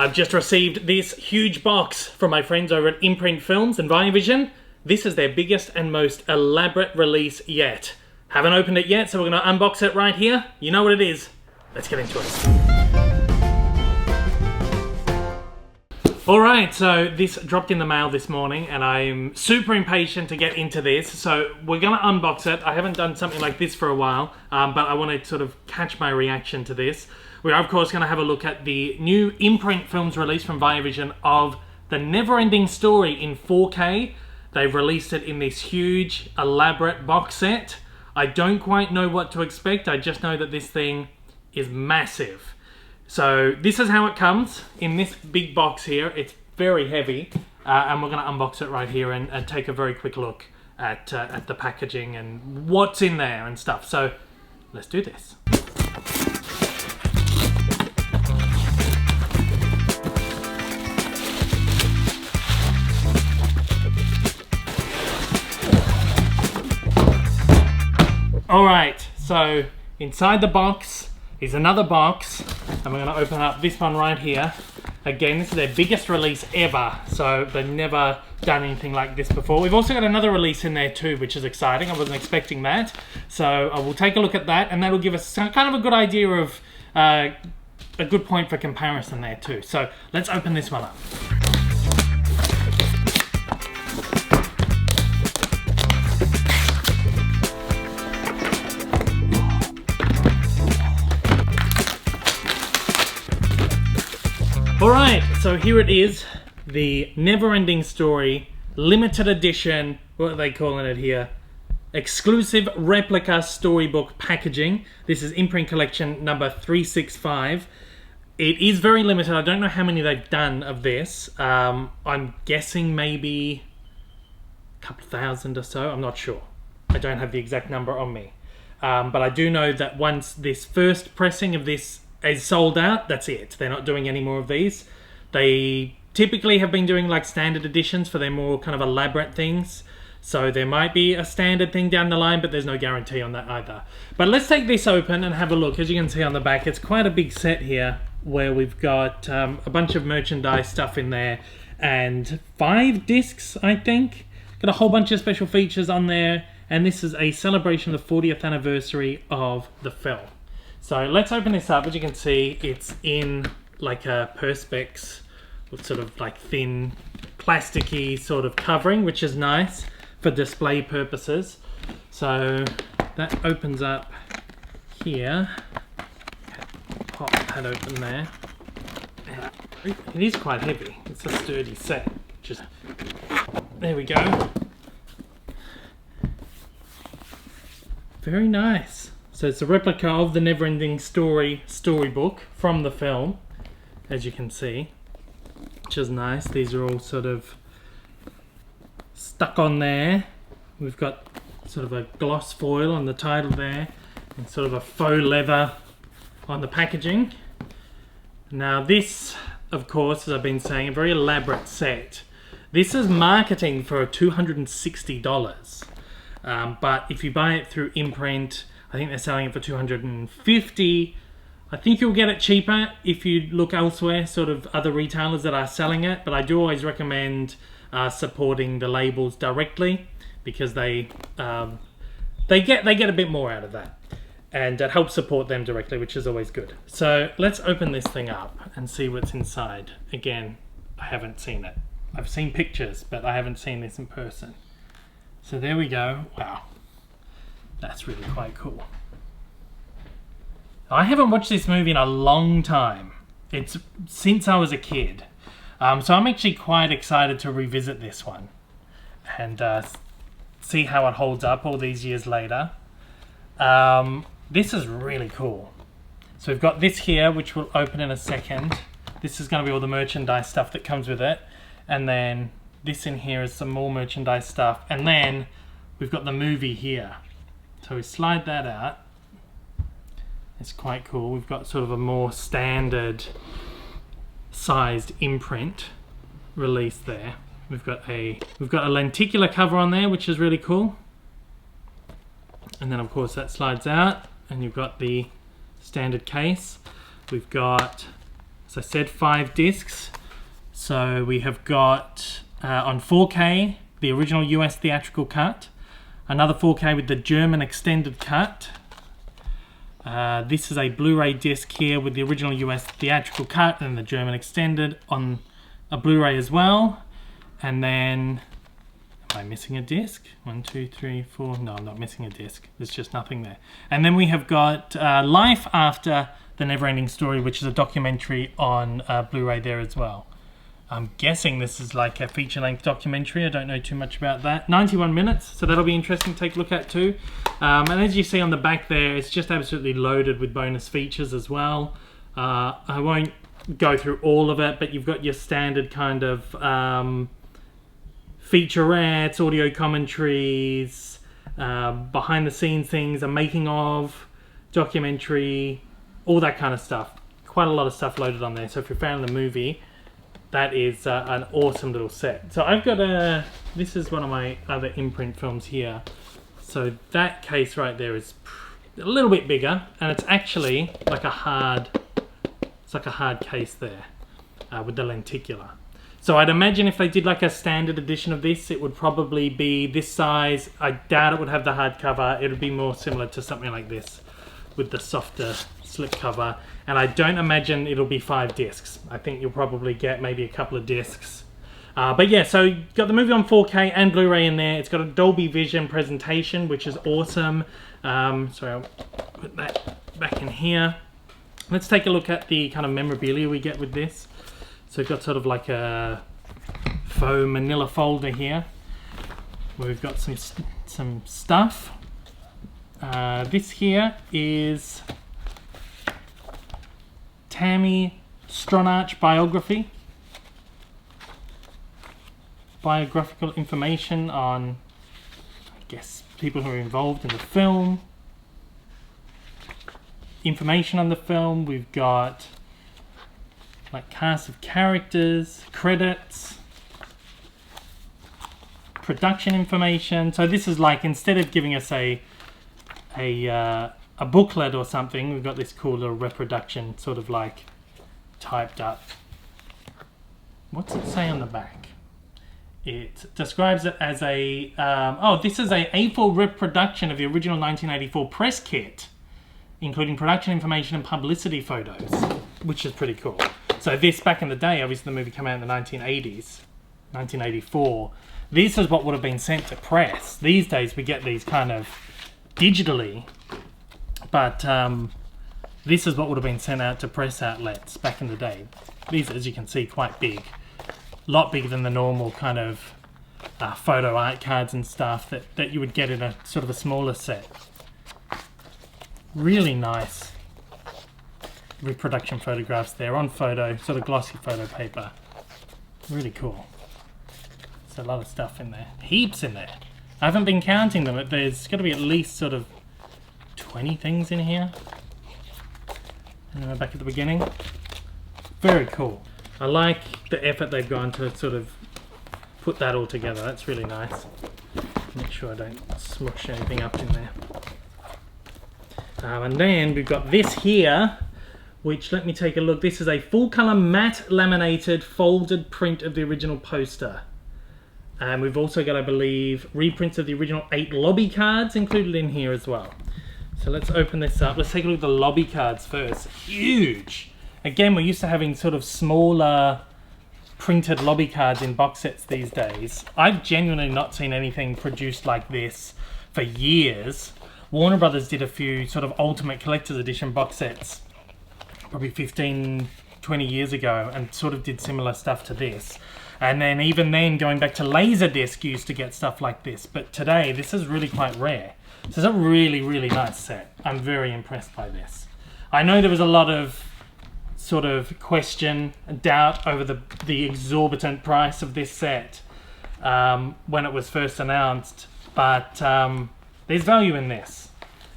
I've just received this huge box from my friends over at Imprint Films and Vision. This is their biggest and most elaborate release yet. Haven't opened it yet, so we're going to unbox it right here. You know what it is. Let's get into it. Alright, so this dropped in the mail this morning and I'm super impatient to get into this. So we're going to unbox it. I haven't done something like this for a while, but I want to sort of catch my reaction to this. We're of course going to have a look at the new Imprint Films release from Vision of the NeverEnding story in 4K. They've released it in this huge, elaborate box set. I don't quite know what to expect. I just know that this thing is massive. So this is how it comes in this big box here. It's very heavy, and we're going to unbox it right here and take a very quick look at the packaging and what's in there and stuff. So let's do this. Alright, so inside the box is another box, and we're going to open up this one right here. Again, this is their biggest release ever, so they've never done anything like this before. We've also got another release in there too, which is exciting. I wasn't expecting that. So I will take a look at that, and that'll give us kind of a good idea of a good point for comparison there too. So let's open this one up. Alright, so here it is, the NeverEnding Story limited edition, what are they calling it here? Exclusive replica storybook packaging. This is Imprint Collection number 365. It is very limited. I don't know how many they've done of this. I'm guessing maybe a couple thousand or so. I'm not sure. I don't have the exact number on me. But I do know that once this first pressing of this is sold out, that's it. They're not doing any more of these. They typically have been doing like standard editions for their more kind of elaborate things. So there might be a standard thing down the line, but there's no guarantee on that either. But let's take this open and have a look. As you can see on the back, it's quite a big set here where we've got a bunch of merchandise stuff in there and 5 discs, I think. Got a whole bunch of special features on there. And this is a celebration of the 40th anniversary of the film. So let's open this up. As you can see, it's in like a Perspex with sort of like thin plasticky sort of covering, which is nice for display purposes. So that opens up here. Pop that open there. It is quite heavy. It's a sturdy set. Just there we go. Very nice. So it's a replica of the NeverEnding Story storybook from the film, as you can see, which is nice. These are all sort of stuck on there. We've got sort of a gloss foil on the title there, and sort of a faux leather on the packaging. Now this, of course, as I've been saying, a very elaborate set. This is marketing for $260, but if you buy it through Imprint, I think they're selling it for $250. I think you'll get it cheaper if you look elsewhere, sort of other retailers that are selling it. But I do always recommend supporting the labels directly because they get a bit more out of that, and it helps support them directly, which is always good. So let's open this thing up and see what's inside. Again, I haven't seen it. I've seen pictures, but I haven't seen this in person. So there we go. Wow. That's really quite cool. I haven't watched this movie in a long time. It's since I was a kid. So I'm actually quite excited to revisit this one and see how it holds up all these years later. This is really cool. So we've got this here, which will open in a second. This is going to be all the merchandise stuff that comes with it. And then this in here is some more merchandise stuff. And then we've got the movie here. So we slide that out. It's quite cool. We've got sort of a more standard sized imprint release there. We've got a lenticular cover on there, which is really cool. And then of course that slides out and you've got the standard case. We've got As I said, 5 discs. So we have got on 4K the original US theatrical cut, another 4K with the German extended cut. This is a Blu-ray disc here with the original US theatrical cut and the German extended on a Blu-ray as well. And then, am I missing a disc? 1, 2, 3, 4. No, I'm not missing a disc. There's just nothing there. And then we have got Life After the Never-Ending Story, which is a documentary on Blu-ray there as well. I'm guessing this is like a feature-length documentary. I don't know too much about that. 91 minutes, so that'll be interesting to take a look at too. And as you see on the back there, it's just absolutely loaded with bonus features as well. I won't go through all of it, but you've got your standard kind of featurettes, audio commentaries, behind-the-scenes things, a making-of, documentary, all that kind of stuff. Quite a lot of stuff loaded on there. So if you're a fan of the movie, that is an awesome little set. So I've got this is one of my other Imprint films here. So that case right there is a little bit bigger, and it's actually like a hard, it's like a hard case there with the lenticular. So I'd imagine if they did like a standard edition of this, it would probably be this size. I doubt it would have the hardcover. It would be more similar to something like this with the softer slip cover. And I don't imagine it'll be 5 discs. I think you'll probably get maybe a couple of discs. But yeah, so you've got the movie on 4K and Blu-ray in there. It's got a Dolby Vision presentation, which is awesome. Sorry, I'll put that back in here. Let's take a look at the kind of memorabilia we get with this. So we've got sort of like a faux manila folder here, where we've got some stuff. This here is Tammy Stronach biography. Biographical information on, I guess, people who are involved in the film. Information on the film. We've got like cast of characters, credits, production information. So this is like, instead of giving us a booklet or something, we've got this cool little reproduction, sort of like typed up. What's it say on the back? It describes it as a this is a A4 reproduction of the original 1984 press kit, including production information and publicity photos, which is pretty cool. So this, back in the day, obviously the movie came out in the 1980s, 1984. This is what would have been sent to press. These days we get these kind of digitally, but this is what would have been sent out to press outlets back in the day. These, as you can see, quite big. A lot bigger than the normal kind of photo art cards and stuff that you would get in a sort of a smaller set. Really nice reproduction photographs there on photo, sort of glossy photo paper. Really cool. There's a lot of stuff in there. Heaps in there. I haven't been counting them, but there's got to be at least sort of 20 things in here. And then we're back at the beginning. Very cool. I like the effort they've gone to sort of put that all together. That's really nice. Make sure I don't smush anything up in there. And then we've got this here, which, let me take a look. This is a full color matte laminated folded print of the original poster. And we've also got, I believe, reprints of the original 8 lobby cards included in here as well. So let's open this up. Let's take a look at the lobby cards first. Huge! Again, we're used to having sort of smaller printed lobby cards in box sets these days. I've genuinely not seen anything produced like this for years. Warner Brothers did a few sort of Ultimate Collector's Edition box sets probably 15, 20 years ago, and sort of did similar stuff to this. And then even then, going back to Laserdisc, used to get stuff like this. But today, this is really quite rare. This is a really, really nice set. I'm very impressed by this. I know there was a lot of sort of question, doubt over the exorbitant price of this set when it was first announced, but there's value in this.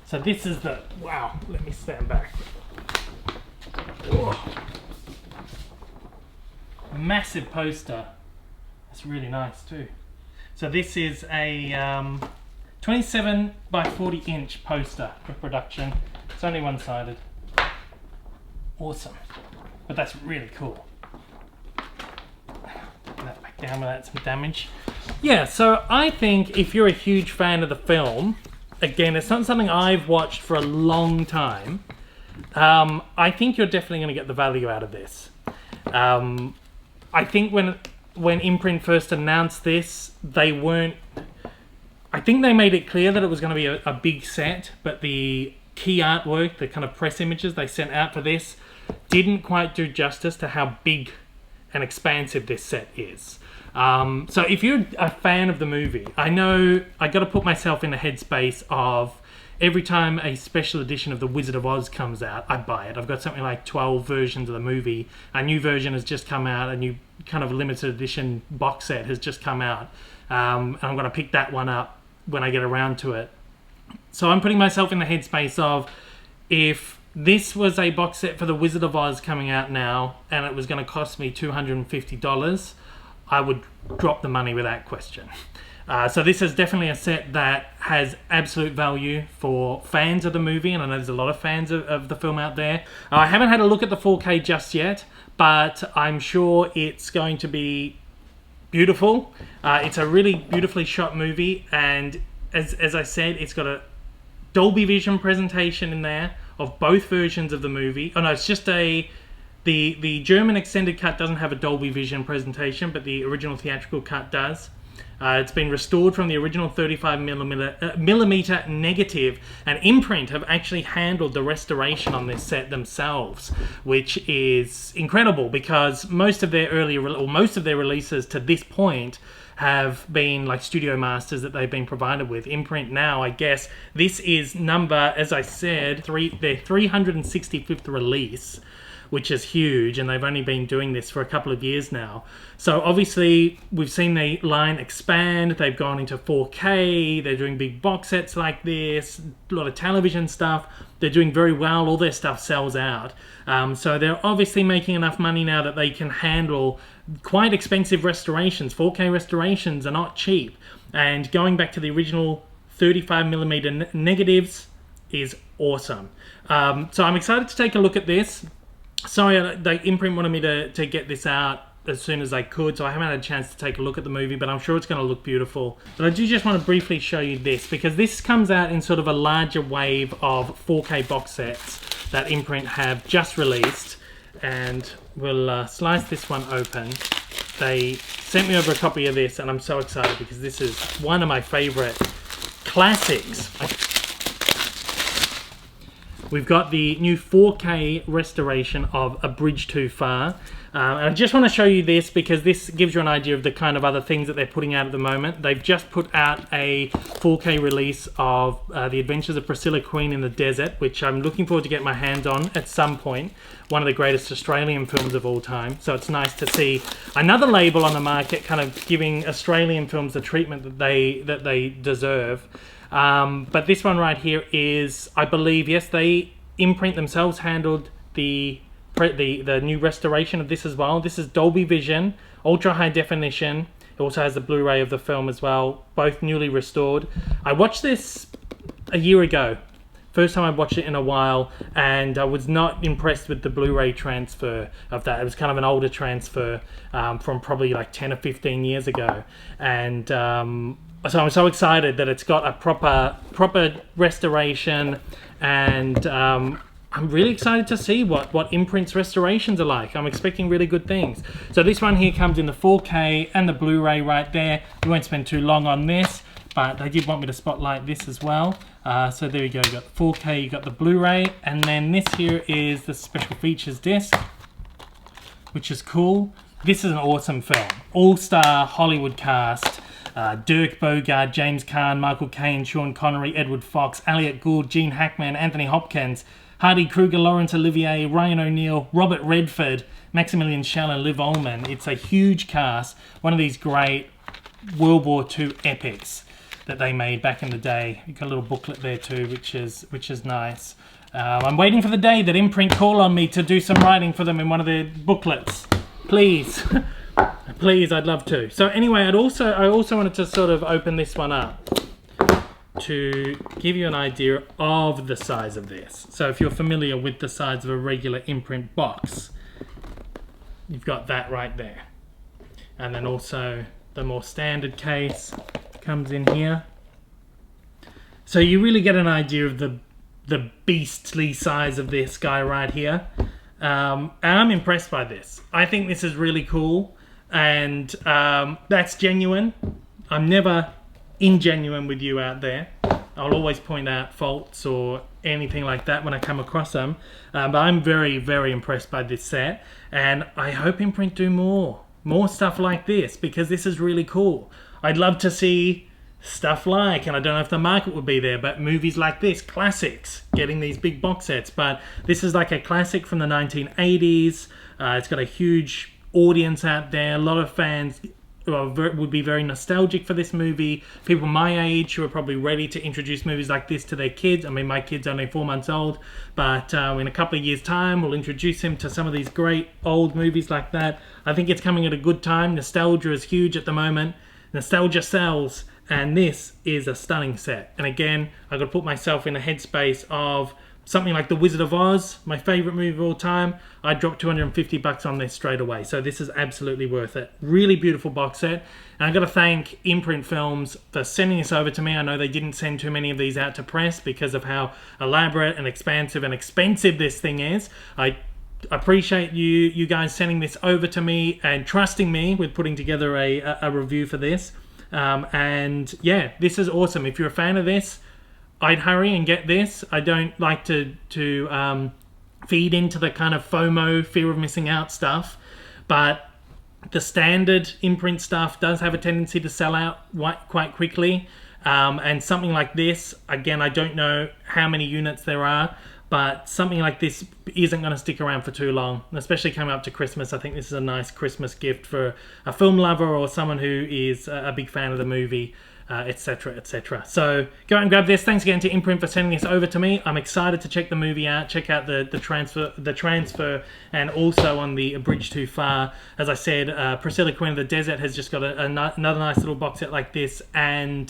So this is the, wow, let me stand back. Whoa. Massive poster. That's really nice too. So this is a 27 by 40 inch poster reproduction. It's only one-sided. Awesome. but that's really cool. Put that back down without some damage. Yeah, so I think if you're a huge fan of the film, again, it's not something I've watched for a long time, I think you're definitely going to get the value out of this. I think when Imprint first announced this, they weren't... I think they made it clear that it was going to be a big set, but the key artwork, the kind of press images they sent out for this, didn't quite do justice to how big and expansive this set is. So if you're a fan of the movie, I know I got to put myself in the headspace of every time a special edition of The Wizard of Oz comes out, I buy it. I've got something like 12 versions of the movie. A new version has just come out. A new kind of limited edition box set has just come out. And I'm going to pick that one up when I get around to it. So I'm putting myself in the headspace of, if this was a box set for The Wizard of Oz coming out now and it was going to cost me $250, I would drop the money without question. So this is definitely a set that has absolute value for fans of the movie, and I know there's a lot of fans of the film out there. I haven't had a look at the 4K just yet, but I'm sure it's going to be beautiful. It's a really beautifully shot movie, and as I said, it's got a Dolby Vision presentation in there of both versions of the movie. Oh no, it's just the German extended cut doesn't have a Dolby Vision presentation, but the original theatrical cut does. It's been restored from the original 35mm negative, and Imprint have actually handled the restoration on this set themselves, which is incredible because most of their releases to this point have been like studio masters that they've been provided with. Imprint now, I guess, this is number, as I said, their 365th release, which is huge, and they've only been doing this for a couple of years now. So obviously we've seen the line expand. They've gone into 4K, they're doing big box sets like this, a lot of television stuff. They're doing very well, all their stuff sells out. So they're obviously making enough money now that they can handle quite expensive restorations. 4K restorations are not cheap, and going back to the original 35mm negatives is awesome. So I'm excited to take a look at this. Sorry, the Imprint wanted me to get this out as soon as I could, so I haven't had a chance to take a look at the movie, but I'm sure it's going to look beautiful. But I do just want to briefly show you this, because this comes out in sort of a larger wave of 4K box sets that Imprint have just released, and we'll slice this one open. They sent me over a copy of this, and I'm so excited because this is one of my favorite classics. We've got the new 4K restoration of A Bridge Too Far. And I just want to show you this because this gives you an idea of the kind of other things that they're putting out at the moment. They've just put out a 4K release of The Adventures of Priscilla Queen in the Desert, which I'm looking forward to get my hands on at some point. One of the greatest Australian films of all time. So it's nice to see another label on the market kind of giving Australian films the treatment that they deserve. But this one right here is, I believe, yes, they Imprint themselves handled the new restoration of this as well. This is Dolby Vision, ultra high definition. It also has the Blu-ray of the film as well, both newly restored. I watched this a year ago, first time I watched it in a while, and I was not impressed with the Blu-ray transfer of that. It was kind of an older transfer from probably like 10 or 15 years ago, and so I'm so excited that it's got a proper restoration, and I'm really excited to see what Imprint's restorations are like. I'm expecting really good things. So this one here comes in the 4K and the Blu-ray right there. We won't spend too long on this, but they did want me to spotlight this as well. So there you go, you got the 4K, you got the Blu-ray, and then this here is the special features disc, which is cool. This is an awesome film. All-star Hollywood cast. Dirk Bogarde, James Caan, Michael Caine, Sean Connery, Edward Fox, Elliot Gould, Gene Hackman, Anthony Hopkins, Hardy Kruger, Laurence Olivier, Ryan O'Neal, Robert Redford, Maximilian Schell, and Liv Ullmann. It's a huge cast. One of these great World War II epics that they made back in the day. You've got a little booklet there too, which is nice. I'm waiting for the day that Imprint call on me to do some writing for them in one of their booklets. Please. Please, I'd love to. So anyway, I also wanted to sort of open this one up to give you an idea of the size of this. So if you're familiar with the size of a regular Imprint box, you've got that right there. And then also the more standard case comes in here. So you really get an idea of the beastly size of this guy right here. And I'm impressed by this. I think this is really cool, and that's genuine. I'm never ingenuine with you out there. I'll always point out faults or anything like that when I come across them. But I'm very, very impressed by this set, and I hope Imprint do more stuff like this, because this is really cool. I'd love to see stuff like, and I don't know if the market would be there, but movies like this, classics, getting these big box sets. But this is like a classic from the 1980s. It's got a huge audience out there. A lot of fans would be very nostalgic for this movie. People my age who are probably ready to introduce movies like this to their kids. I mean, my kid's only 4 months old, but in a couple of years' time, we'll introduce him to some of these great old movies like that. I think it's coming at a good time. Nostalgia is huge at the moment. Nostalgia sells. And this is a stunning set. And again, I've got to put myself in a headspace of something like The Wizard of Oz, my favorite movie of all time. I dropped $250 on this straight away. So this is absolutely worth it. Really beautiful box set. And I've got to thank Imprint Films for sending this over to me. I know they didn't send too many of these out to press because of how elaborate and expansive and expensive this thing is. I appreciate you guys sending this over to me and trusting me with putting together a review for this. And yeah, this is awesome. If you're a fan of this, I'd hurry and get this. I don't like to feed into the kind of FOMO, fear of missing out stuff, but the standard Imprint stuff does have a tendency to sell out quite quickly. And something like this, again, I don't know how many units there are, but something like this isn't going to stick around for too long, especially coming up to Christmas. I think this is a nice Christmas gift for a film lover or someone who is a big fan of the movie, etc., etc. So go out and grab this. Thanks again to Imprint for sending this over to me. I'm excited to check the movie out, check out the transfer, and also on the A Bridge Too Far. As I said, Priscilla, Queen of the Desert has just got another nice little box set like this, and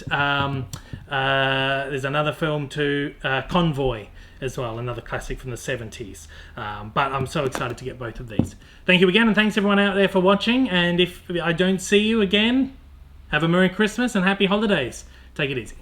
there's another film too, Convoy, as well, another classic from the 70s. But I'm so excited to get both of these. Thank you again, and thanks everyone out there for watching. And if I don't see you again, have a Merry Christmas and Happy Holidays. Take it easy.